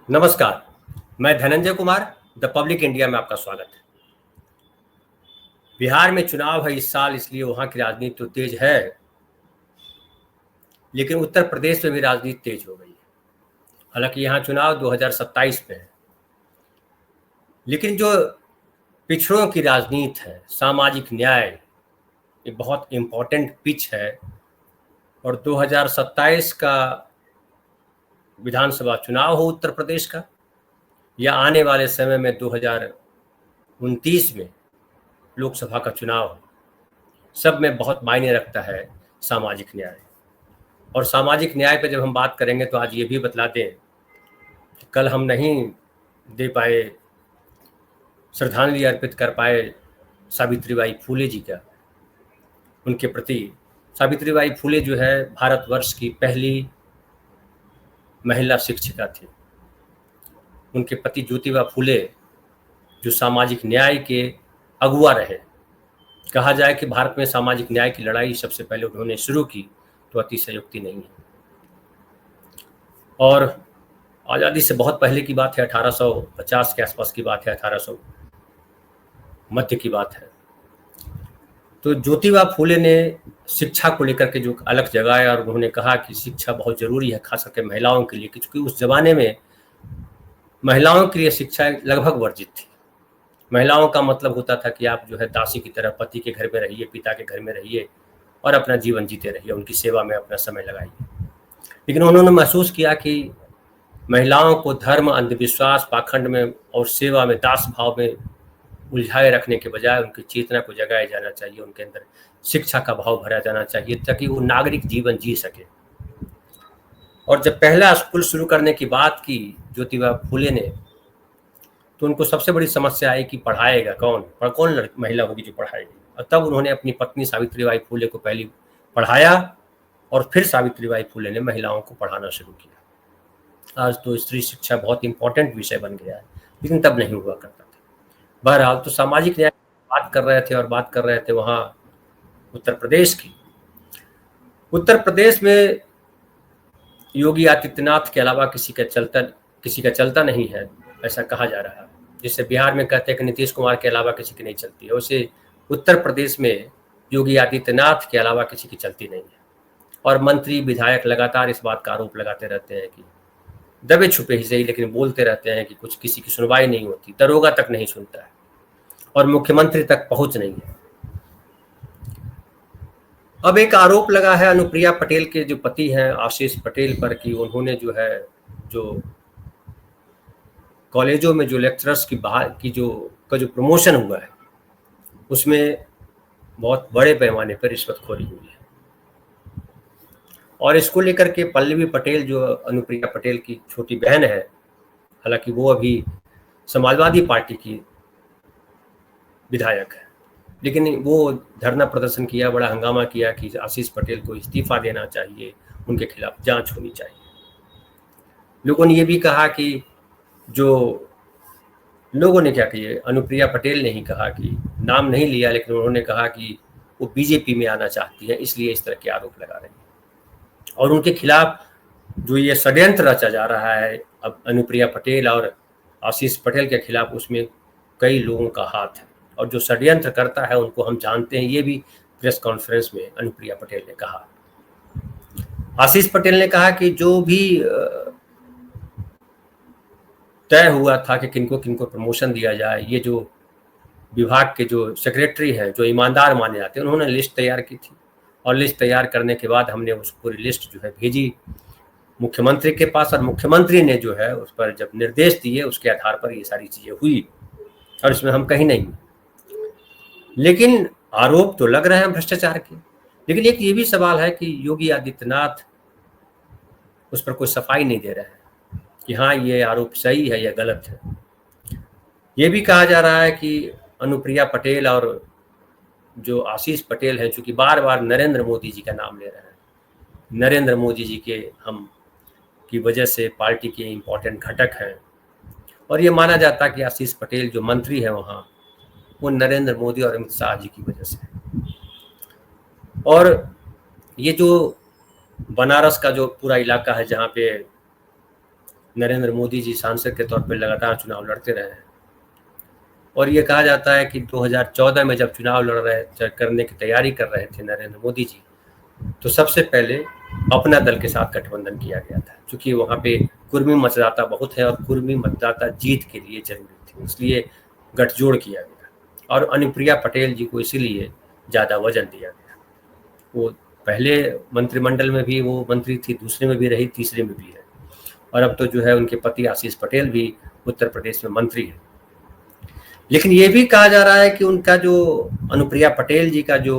नमस्कार, मैं Dhananjay Kumar the public India में आपका स्वागत है। बिहार में चुनाव है इस साल, इसलिए वहाँ की राजनीति तो तेज है, लेकिन उत्तर प्रदेश में भी राजनीति तेज हो गई है। हालांकि यहाँ चुनाव 2027 में है, लेकिन जो पिछड़ों की राजनीति है, सामाजिक न्याय, ये बहुत इम्पोर्टेंट पिच है। और 2027 का विधानसभा चुनाव हो उत्तर प्रदेश का, या आने वाले समय में 2029 में लोकसभा का चुनाव हो, सब में बहुत मायने रखता है सामाजिक न्याय। और सामाजिक न्याय पे जब हम बात करेंगे तो आज ये भी बतला दें कि कल हम नहीं दे पाए, श्रद्धांजलि अर्पित कर पाए सावित्रीबाई फूले जी का, उनके प्रति। सावित्रीबाई फूले जो है भारतवर्ष की पहली महिला शिक्षिका थी। उनके पति ज्योतिबा फूले जो सामाजिक न्याय के अगुआ रहे। कहा जाए कि भारत में सामाजिक न्याय की लड़ाई सबसे पहले उन्होंने शुरू की तो अतिशयोक्ति नहीं है। और आज़ादी से बहुत पहले की बात है, 1850 के आसपास की बात है, 1800 मध्य की बात है। तो ज्योतिबा फूले ने शिक्षा को लेकर के जो अलग जगाया और उन्होंने कहा कि शिक्षा बहुत ज़रूरी है, खास करके महिलाओं के लिए, क्योंकि उस जमाने में महिलाओं के लिए शिक्षा लगभग वर्जित थी। महिलाओं का मतलब होता था कि आप जो है दासी की तरह पति के घर में रहिए, पिता के घर में रहिए और अपना जीवन जीते रहिए, उनकी सेवा में अपना समय लगाइए। लेकिन उन्होंने महसूस किया कि महिलाओं को धर्म, अंधविश्वास, पाखंड में और सेवा में, दास भाव में उलझाए रखने के बजाय उनकी चेतना को जगाया जाना चाहिए, उनके अंदर शिक्षा का भाव भरा जाना चाहिए ताकि वो नागरिक जीवन जी सके। और जब पहला स्कूल शुरू करने की बात की ज्योतिबा फूले ने, तो उनको सबसे बड़ी समस्या आई कि पढ़ाएगा कौन, कौन महिला होगी जो पढ़ाएगी। और तब उन्होंने अपनी पत्नी सावित्रीबाई फूले को पहले पढ़ाया और फिर सावित्रीबाई फूले ने महिलाओं को पढ़ाना शुरू किया। आज तो स्त्री शिक्षा बहुत इंपॉर्टेंट विषय बन गया है, लेकिन तब नहीं हुआ करता था। बहरहाल, तो सामाजिक न्याय बात कर रहे थे और बात कर रहे थे वहाँ उत्तर प्रदेश की। उत्तर प्रदेश में योगी आदित्यनाथ के अलावा किसी का चलता नहीं है, ऐसा कहा जा रहा है। जिससे बिहार में कहते हैं कि नीतीश कुमार के अलावा किसी की नहीं चलती है, वैसे उत्तर प्रदेश में योगी आदित्यनाथ के अलावा किसी की चलती नहीं है। और मंत्री विधायक लगातार इस बात का आरोप लगाते रहते हैं कि दबे छुपे ही सही, लेकिन बोलते रहते हैं कि कुछ किसी की सुनवाई नहीं होती, दरोगा तक नहीं सुनता है और मुख्यमंत्री तक पहुंच नहीं है। अब एक आरोप लगा है अनुप्रिया पटेल के जो पति हैं आशीष पटेल पर कि उन्होंने जो है जो कॉलेजों में जो लेक्चरर्स की जो प्रमोशन हुआ है उसमें बहुत बड़े पैमाने पर रिश्वतखोरी हुई है। और इसको लेकर के पल्लवी पटेल जो अनुप्रिया पटेल की छोटी बहन है, हालांकि वो अभी समाजवादी पार्टी की विधायक है, लेकिन वो धरना प्रदर्शन किया, बड़ा हंगामा किया कि आशीष पटेल को इस्तीफा देना चाहिए, उनके खिलाफ जांच होनी चाहिए। लोगों ने ये भी कहा कि लोगों ने क्या किया, अनुप्रिया पटेल ने ही कहा कि नाम नहीं लिया, लेकिन उन्होंने कहा कि वो बीजेपी में आना चाहती है, इसलिए इस तरह के आरोप लगा रही है। और उनके खिलाफ जो ये षड्यंत्र रचा जा रहा है अब अनुप्रिया पटेल और आशीष पटेल के खिलाफ, उसमें कई लोगों का हाथ है और जो षड्यंत्र करता है उनको हम जानते हैं। ये भी प्रेस कॉन्फ्रेंस में अनुप्रिया पटेल ने कहा। आशीष पटेल ने कहा कि जो भी तय हुआ था कि किनको किनको प्रमोशन दिया जाए, ये जो विभाग के जो सेक्रेटरी हैं जो ईमानदार माने जाते हैं, उन्होंने लिस्ट तैयार की थी और लिस्ट तैयार करने के बाद हमने उस पूरी लिस्ट जो है भेजी मुख्यमंत्री के पास और मुख्यमंत्री ने जो है उस पर जब निर्देश दिए उसके आधार पर ये सारी चीजें हुई और इसमें हम कहीं नहीं। लेकिन आरोप तो लग रहे हैं भ्रष्टाचार के, लेकिन एक ये भी सवाल है कि योगी आदित्यनाथ उस पर कोई सफाई नहीं दे रहे हैं कि हाँ ये आरोप सही है या गलत है। ये भी कहा जा रहा है कि अनुप्रिया पटेल और जो आशीष पटेल हैं, चूंकि बार बार नरेंद्र मोदी जी का नाम ले रहे हैं, नरेंद्र मोदी जी के हम की वजह से पार्टी के इम्पोर्टेंट घटक हैं और ये माना जाता है कि आशीष पटेल जो मंत्री हैं वहाँ, वो नरेंद्र मोदी और अमित शाह जी की वजह से। और ये जो बनारस का जो पूरा इलाका है जहाँ पे नरेंद्र मोदी जी सांसद के तौर पर लगातार चुनाव लड़ते रहे हैं और ये कहा जाता है कि 2014 में जब चुनाव करने की तैयारी कर रहे थे नरेंद्र मोदी जी, तो सबसे पहले अपना दल के साथ गठबंधन किया गया था, क्योंकि वहाँ पे कुर्मी मतदाता बहुत है और कुर्मी मतदाता जीत के लिए जरूरी थी, इसलिए गठजोड़ किया गया और अनुप्रिया पटेल जी को इसीलिए ज़्यादा वजन दिया गया। वो पहले मंत्रिमंडल में भी वो मंत्री थी, दूसरे में भी रही, तीसरे में भी है, और अब तो जो है उनके पति आशीष पटेल भी उत्तर प्रदेश में मंत्री है। लेकिन ये भी कहा जा रहा है कि उनका जो अनुप्रिया पटेल जी का जो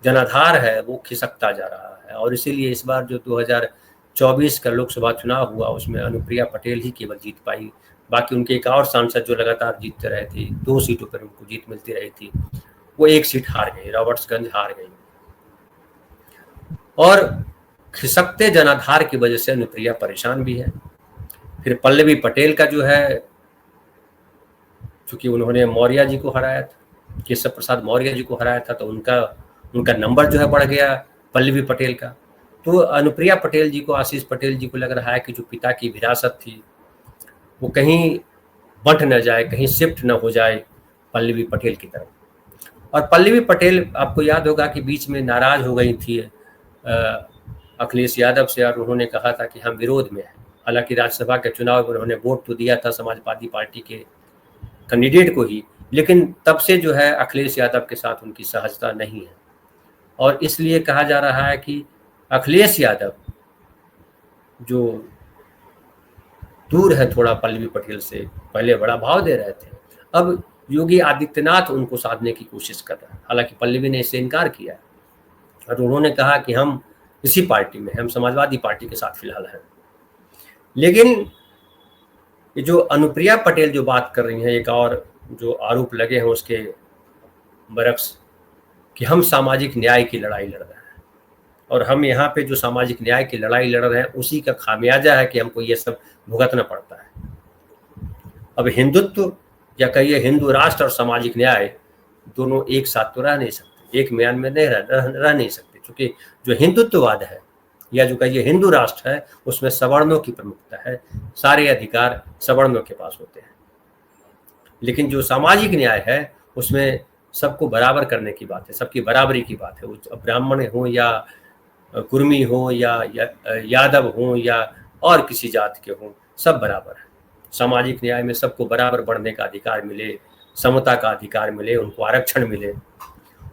जनाधार है वो खिसकता जा रहा है और इसीलिए इस बार जो 2024 का लोकसभा चुनाव हुआ उसमें अनुप्रिया पटेल ही केवल जीत पाई। बाकी उनके एक और सांसद जो लगातार जीतते रहे थे, 2 सीटों पर उनको जीत मिलती रही थी, वो 1 सीट हार गई, रॉबर्ट्सगंज हार गई। और खिसकते जनाधार की वजह से अनुप्रिया परेशान भी है। फिर पल्लवी पटेल का जो है, चूंकि उन्होंने मौर्य जी को हराया था, केशव प्रसाद मौर्य जी को हराया था, तो उनका नंबर जो है बढ़ गया पल्लवी पटेल का। तो अनुप्रिया पटेल जी को, आशीष पटेल जी को लग रहा है कि जो पिता की विरासत थी वो कहीं बंट न जाए, कहीं शिफ्ट न हो जाए पल्लवी पटेल की तरफ। और पल्लवी पटेल, आपको याद होगा कि बीच में नाराज हो गई थी अखिलेश यादव से और उन्होंने कहा था कि हम विरोध में हैं। हालांकि राज्यसभा के चुनाव में उन्होंने वोट तो दिया था समाजवादी पार्टी के कैंडिडेट को ही, लेकिन तब से जो है अखिलेश यादव के साथ उनकी सहजता नहीं है और इसलिए कहा जा रहा है कि अखिलेश यादव जो दूर है थोड़ा पल्लवी पटेल से, पहले बड़ा भाव दे रहे थे, अब योगी आदित्यनाथ उनको साधने की कोशिश कर रहा है। हालांकि पल्लवी ने इससे इनकार किया और उन्होंने कहा कि हम इसी पार्टी में, हम समाजवादी पार्टी के साथ फिलहाल हैं। लेकिन ये जो अनुप्रिया पटेल जो बात कर रही हैं, एक और जो आरोप लगे हैं उसके बरक्स, कि हम सामाजिक न्याय की लड़ाई लड़ रहे हैं और हम यहाँ पे जो सामाजिक न्याय की लड़ाई लड़ रहे हैं उसी का खामियाजा है कि हमको ये सब भुगतना पड़ता है। अब हिंदुत्व या कहिए हिंदू राष्ट्र और सामाजिक न्याय दोनों एक साथ तो रह नहीं सकते, एक म्यान में नहीं रह नहीं सकते, क्योंकि जो हिंदुत्ववाद है या जो कहिए हिंदू राष्ट्र है उसमें सवर्णों की प्रमुखता है, सारे अधिकार सवर्णों के पास होते हैं। लेकिन जो सामाजिक न्याय है उसमें सबको बराबर करने की बात है, सबकी बराबरी की बात है, वो ब्राह्मण हो या कुर्मी हो या यादव हो या और किसी जात के हो, सब बराबर है। सामाजिक न्याय में सबको बराबर बढ़ने का अधिकार मिले, समता का अधिकार मिले, उनको आरक्षण मिले।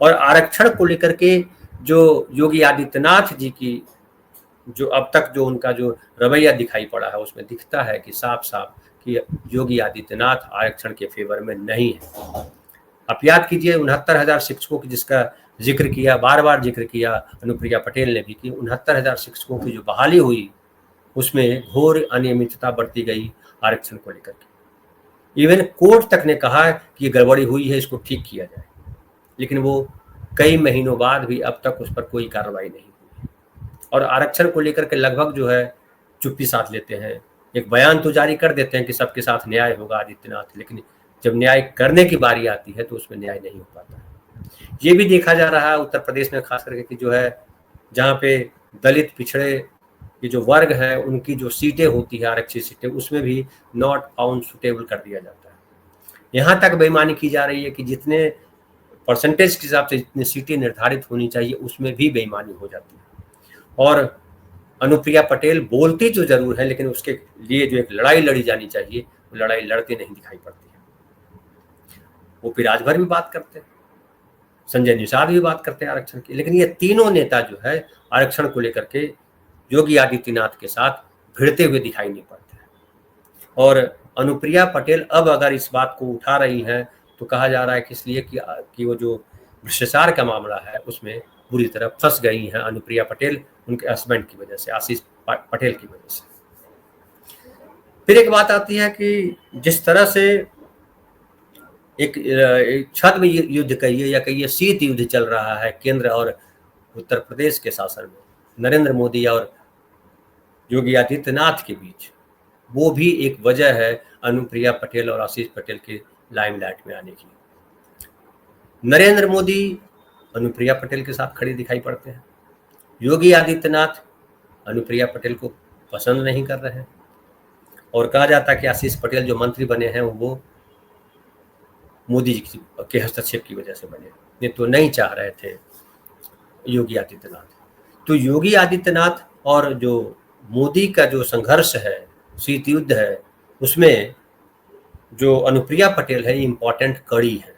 और आरक्षण को लेकर के जो योगी आदित्यनाथ जी की जो अब तक जो उनका जो रवैया दिखाई पड़ा है उसमें दिखता है कि साफ साफ कि योगी आदित्यनाथ आरक्षण के फेवर में नहीं है। आप याद कीजिए 69,000 शिक्षकों की जिसका जिक्र किया, बार बार जिक्र किया अनुप्रिया पटेल ने भी, कि 69,000 शिक्षकों की जो बहाली हुई उसमें घोर अनियमितता बरती गई आरक्षण को लेकर के। इवन कोर्ट तक ने कहा कि ये गड़बड़ी हुई है, इसको ठीक किया जाए, लेकिन वो कई महीनों बाद भी अब तक उस पर कोई कार्रवाई नहीं हुई और आरक्षण को लेकर के लगभग जो है चुप्पी साध लेते हैं। एक बयान तो जारी कर देते हैं कि सबके साथ न्याय होगा आदित्यनाथ, लेकिन जब न्याय करने की बारी आती है तो उसमें न्याय नहीं हो पाता है। ये भी देखा जा रहा है उत्तर प्रदेश में खास करके कि जो है जहाँ पे दलित पिछड़े ये जो वर्ग है उनकी जो सीटें होती है, आरक्षित सीटें, उसमें भी नॉट फाउंड सुटेबल कर दिया जाता है। यहाँ तक बेईमानी की जा रही है कि जितने परसेंटेज के हिसाब से जितनी सीटें निर्धारित होनी चाहिए उसमें भी बेईमानी हो जाती है। और अनुप्रिया पटेल बोलती जो जरूर है, लेकिन उसके लिए जो एक लड़ाई लड़ी जानी चाहिए वो लड़ाई लड़ती नहीं दिखाई पड़ती है। वो फिर राजभर भी बात करते हैं, संजय निषाद भी बात करते हैं आरक्षण की, लेकिन ये तीनों नेता जो है आरक्षण को लेकर के योगी आदित्यनाथ के साथ भिड़ते हुए दिखाई नहीं पड़ते हैं। और अनुप्रिया पटेल अब अगर इस बात को उठा रही हैं तो कहा जा रहा है कि इसलिए कि वो जो भ्रष्टाचार का मामला है उसमें बुरी तरह फंस गई हैं अनुप्रिया पटेल, उनके हस्बैंड की वजह से, आशीष पटेल की वजह से। फिर एक बात आती है कि जिस तरह से एक छद्म युद्ध कहिए या कहिए शीत युद्ध चल रहा है केंद्र और उत्तर प्रदेश के शासन में, नरेंद्र मोदी और योगी आदित्यनाथ के बीच, वो भी एक वजह है अनुप्रिया पटेल और आशीष पटेल के लाइमलाइट में आने की। नरेंद्र मोदी अनुप्रिया पटेल के साथ खड़े दिखाई पड़ते हैं, योगी आदित्यनाथ अनुप्रिया पटेल को पसंद नहीं कर रहे हैं। और कहा जाता है कि आशीष पटेल जो मंत्री बने हैं वो मोदी जी के हस्तक्षेप की वजह से बने, ये तो नहीं चाह रहे थे योगी आदित्यनाथ। तो योगी आदित्यनाथ और जो मोदी का जो संघर्ष है, शीत युद्ध है, उसमें जो अनुप्रिया पटेल है इम्पोर्टेंट कड़ी है,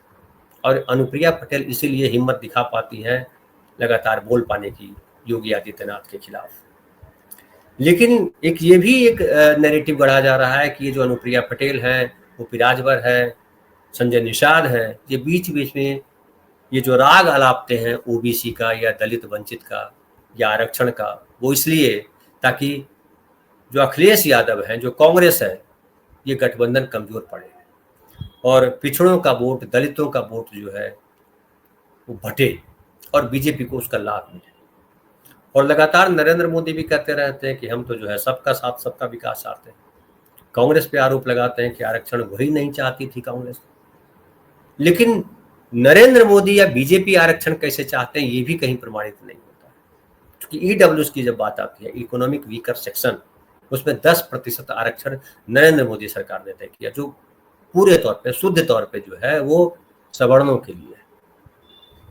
और अनुप्रिया पटेल इसीलिए हिम्मत दिखा पाती हैं लगातार बोल पाने की योगी आदित्यनाथ के खिलाफ। लेकिन एक ये भी एक नैरेटिव गढ़ा जा रहा है कि ये जो अनुप्रिया पटेल हैं, वो पिराजवर है, संजय निषाद है, ये बीच बीच में ये जो राग अलापते हैं ओबीसी का या दलित वंचित का या आरक्षण का, वो इसलिए ताकि जो अखिलेश यादव हैं, जो कांग्रेस है, ये गठबंधन कमजोर पड़े और पिछड़ों का वोट, दलितों का वोट जो है वो भटे और बीजेपी को उसका लाभ मिले। और लगातार नरेंद्र मोदी भी कहते रहते हैं कि हम तो जो है सबका साथ सबका विकास चाहते हैं। कांग्रेस पे आरोप लगाते हैं कि आरक्षण वही नहीं चाहती थी कांग्रेस, लेकिन नरेंद्र मोदी या बीजेपी आरक्षण कैसे चाहते हैं ये भी कहीं प्रमाणित नहीं होता, क्योंकि ईडब्ल्यूएस की जब बात आती है, इकोनॉमिक वीकर सेक्शन, उसमें 10% आरक्षण नरेंद्र मोदी सरकार ने तय किया, जो पूरे तौर पे शुद्ध तौर पे जो है वो सवर्णों के लिए है।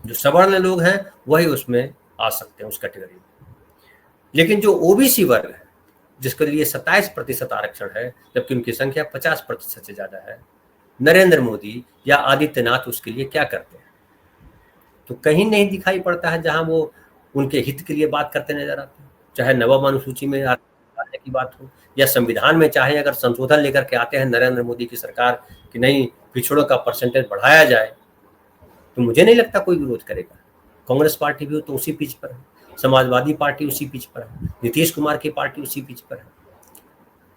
जो सवर्ण लोग हैं वही उसमें आ सकते हैं उस कैटेगरी में। लेकिन जो ओबीसी वर्ग है जिसके लिए 27% आरक्षण है, जबकि उनकी संख्या 50% से ज्यादा है, नरेंद्र मोदी या आदित्यनाथ उसके लिए क्या करते हैं? तो कहीं नहीं दिखाई पड़ता है जहां वो उनके हित के लिए बात करते नजर आते हैं। चाहे नवम अनुसूची में आने की बात हो या संविधान में चाहे अगर संशोधन लेकर के आते हैं नरेंद्र मोदी की सरकार कि नहीं पिछड़ों का परसेंटेज बढ़ाया जाए, तो मुझे नहीं लगता कोई विरोध करेगा। कांग्रेस पार्टी भी हो तो उसी पिच पर है, समाजवादी पार्टी उसी पिच पर है, नीतीश कुमार की पार्टी उसी पिच पर है,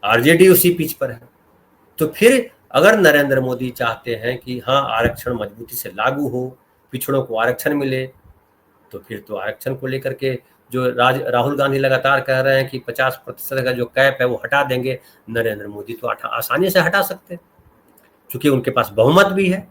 आरजेडी उसी पिच पर है। तो फिर अगर नरेंद्र मोदी चाहते हैं कि हाँ आरक्षण मजबूती से लागू हो, पिछड़ों को आरक्षण मिले, तो फिर तो आरक्षण को लेकर के जो राहुल गांधी लगातार कह रहे हैं कि 50% का जो कैप है वो हटा देंगे, नरेंद्र मोदी तो आसानी से हटा सकते हैं क्योंकि उनके पास बहुमत भी है,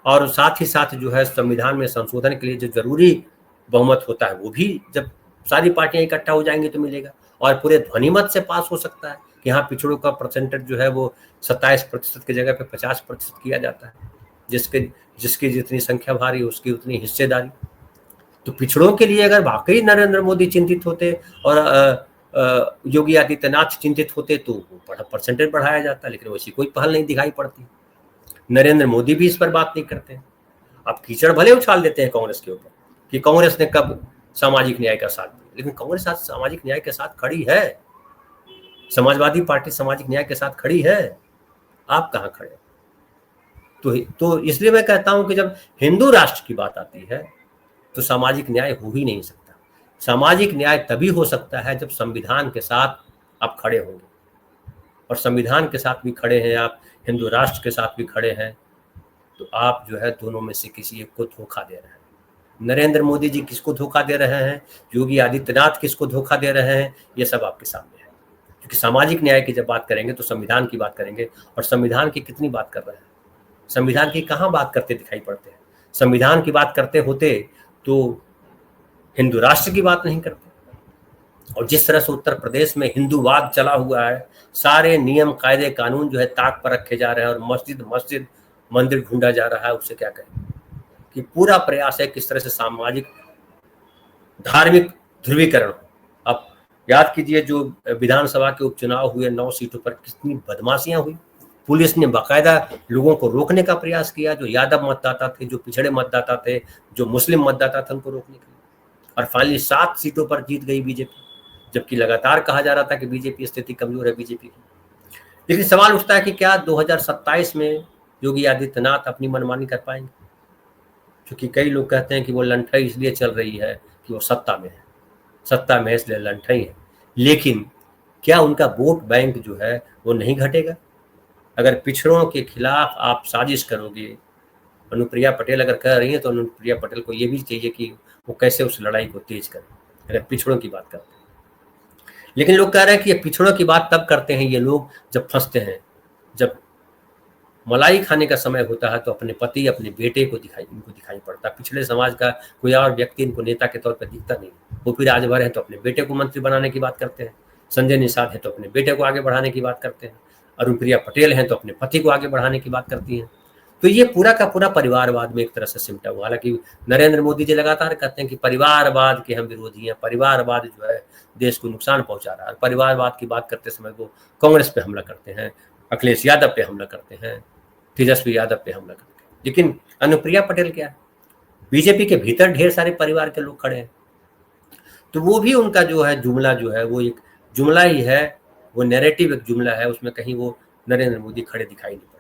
और साथ ही साथ जो है संविधान में संशोधन के लिए जो जरूरी बहुमत होता है वो भी जब सारी पार्टियां इकट्ठा हो जाएंगी तो मिलेगा, और पूरे ध्वनिमत से पास हो सकता है कि हाँ पिछड़ों का परसेंटेज जो है वो 27% की जगह पे 50% किया जाता है, जिसकी जितनी संख्या भारी उसकी उतनी हिस्सेदारी। तो पिछड़ों के लिए अगर वाकई नरेंद्र मोदी चिंतित होते और योगी आदित्यनाथ चिंतित होते तो परसेंटेज बढ़ाया जाता, लेकिन वैसी कोई पहल नहीं दिखाई पड़ती। नरेंद्र मोदी भी इस पर बात नहीं करते। अब कीचड़ भले उछाल देते हैं कांग्रेस के ऊपर कि कांग्रेस ने कब सामाजिक न्याय का साथ दिया, लेकिन कांग्रेस आज सामाजिक न्याय के साथ खड़ी है, समाजवादी पार्टी सामाजिक न्याय के साथ खड़ी है, आप कहां खड़े? तो इसलिए मैं कहता हूं कि जब हिंदू राष्ट्र की बात आती है तो सामाजिक न्याय हो ही नहीं सकता। सामाजिक न्याय तभी हो सकता है जब संविधान के साथ आप खड़े होंगे, और संविधान के साथ भी खड़े हैं आप, हिंदू राष्ट्र के साथ भी खड़े हैं, तो आप जो है दोनों में से किसी एक को धोखा दे रहे हैं। नरेंद्र मोदी जी किसको धोखा दे रहे हैं, योगी आदित्यनाथ किसको धोखा दे रहे हैं, ये सब आपके सामने है। क्योंकि सामाजिक न्याय की जब बात करेंगे तो संविधान की बात करेंगे, और संविधान की कितनी बात कर रहे हैं, संविधान की कहाँ बात करते दिखाई पड़ते हैं। संविधान की बात करते होते तो हिंदू राष्ट्र की बात नहीं करते। और जिस तरह से उत्तर प्रदेश में हिंदूवाद चला हुआ है, सारे नियम कायदे कानून जो है ताक पर रखे जा रहे हैं, और मस्जिद मंदिर ढूंढा जा रहा है, उससे क्या कहें कि पूरा प्रयास है किस तरह से सामाजिक धार्मिक ध्रुवीकरण हो। अब याद कीजिए जो विधानसभा के उपचुनाव हुए 9 सीटों पर कितनी बदमाशियां हुई, पुलिस ने बाकायदा लोगों को रोकने का प्रयास किया, जो यादव मतदाता थे, जो पिछड़े मतदाता थे, जो मुस्लिम मतदाता थे, उनको रोकने के लिए, और फाइनली 7 सीटों पर जीत गई बीजेपी, जबकि लगातार कहा जा रहा था कि बीजेपी स्थिति कमजोर है बीजेपी की। लेकिन सवाल उठता है कि क्या 2027 में योगी आदित्यनाथ अपनी मनमानी कर पाएंगे? क्योंकि कई लोग कहते हैं कि वो लंठई इसलिए चल रही है कि वो सत्ता में है इसलिए लंठई है, लेकिन क्या उनका वोट बैंक जो है वो नहीं घटेगा? अगर पिछड़ों के खिलाफ आप साजिश करोगे, अनुप्रिया पटेल अगर कह रही है तो अनुप्रिया पटेल को ये भी चाहिए कि वो कैसे उस लड़ाई को तेज करें, अगर पिछड़ों की बात करते हैं। लेकिन लोग कह रहे हैं कि ये पिछड़ों की बात तब करते हैं ये लोग जब फंसते हैं, जब मलाई खाने का समय होता है तो अपने पति अपने बेटे को इनको दिखाई पड़ता। पिछड़े समाज का कोई और व्यक्ति इनको नेता के तौर पर दिखता नहीं। वो फिर आज भर है तो अपने बेटे को मंत्री बनाने की बात करते हैं, संजय निषाद है तो अपने बेटे को आगे बढ़ाने की बात करते हैं, अनुप्रिया पटेल हैं तो अपने पति को आगे बढ़ाने की बात करती हैं। तो ये पूरा का पूरा परिवारवाद में एक तरह से सिमटा हुआ। हालांकि नरेंद्र मोदी जी लगातार कहते हैं कि परिवारवाद के हम विरोधी हैं, परिवारवाद जो है देश को नुकसान पहुंचा रहा है। परिवारवाद की बात करते समय वो कांग्रेस पे हमला करते हैं, अखिलेश यादव पे हमला करते हैं, तेजस्वी यादव पे हमला करते हैं। लेकिन अनुप्रिया पटेल क्या है, बीजेपी के भीतर ढेर सारे परिवार के लोग खड़े हैं, तो वो भी उनका जो है जुमला जो है वो एक जुमला ही है, वो नैरेटिव एक जुमला है, उसमें कहीं वो नरेंद्र मोदी खड़े दिखाई नहीं पड़ते।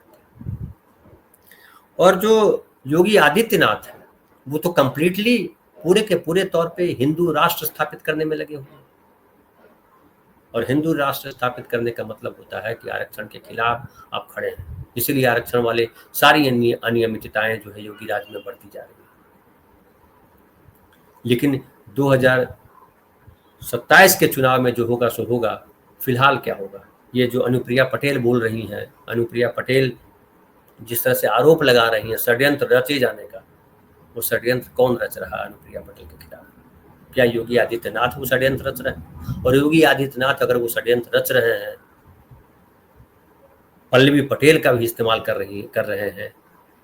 और जो योगी आदित्यनाथ है वो तो कंप्लीटली पूरे के पूरे तौर पे हिंदू राष्ट्र स्थापित करने में लगे हुए हैं। और हिंदू राष्ट्र स्थापित करने का मतलब होता है कि आरक्षण के खिलाफ आप खड़े हैं, इसीलिए आरक्षण वाले सारी अनियमितताएं जो है योगी राज में बढ़ती जा रही है। लेकिन 2027 के चुनाव में जो होगा सो होगा, फिलहाल क्या होगा, ये जो अनुप्रिया पटेल बोल रही हैं, अनुप्रिया पटेल जिस तरह से आरोप लगा रही हैं षड्यंत्र रचे जाने का, वो षड्यंत्र कौन रच रहा है अनुप्रिया पटेल के खिलाफ? क्या योगी आदित्यनाथ वो षड्यंत्र रच रहे हैं? और योगी आदित्यनाथ अगर वो षड्यंत्र रच रहे हैं, पल्लवी पटेल का भी इस्तेमाल कर रहे हैं,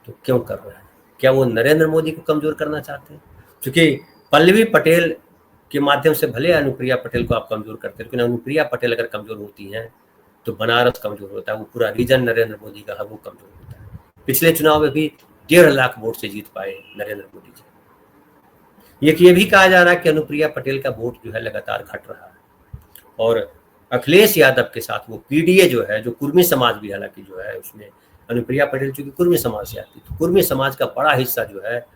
तो क्यों कर रहे हैं? क्या वो नरेंद्र मोदी को कमजोर करना चाहते हैं? क्योंकि पल्लवी पटेल के माध्यम से भले अनुप्रिया पटेल को आप कमजोर करते हैं, लेकिन अनुप्रिया पटेल अगर कमजोर होती हैं तो बनारस कमजोर होता है, वो पूरा रीजन नरेंद्र मोदी का है वो कमजोर होता है। पिछले चुनाव में भी 1.5 लाख वोट से जीत पाए नरेंद्र मोदी जी। ये भी कहा जा रहा है कि अनुप्रिया पटेल का वोट जो है लगातार घट रहा है, और अखिलेश यादव के साथ वो पीडीए जो है, जो कुर्मी समाज भी हालांकि जो है, उसमें अनुप्रिया पटेल चूंकि कुर्मी समाज से आती, तो कुर्मी समाज का बड़ा हिस्सा जो है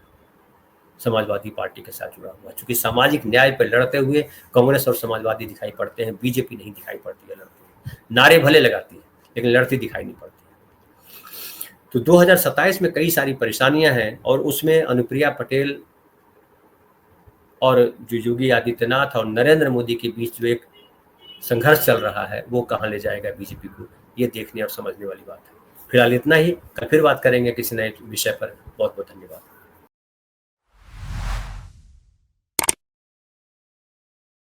समाजवादी पार्टी के साथ जुड़ा हुआ। चूंकि सामाजिक न्याय पर लड़ते हुए कांग्रेस और समाजवादी दिखाई पड़ते हैं, बीजेपी नहीं दिखाई पड़ती है लड़ती, नारे भले लगाती है लेकिन लड़ती दिखाई नहीं पड़ती है। तो 2027 में कई सारी परेशानियां हैं, और उसमें अनुप्रिया पटेल और जो योगी आदित्यनाथ और नरेंद्र मोदी के बीच जो एक संघर्ष चल रहा है वो कहाँ ले जाएगा बीजेपी को, ये देखने और समझने वाली बात है। फिलहाल इतना ही, कल फिर बात करेंगे किसी नए विषय पर। बहुत बहुत धन्यवाद।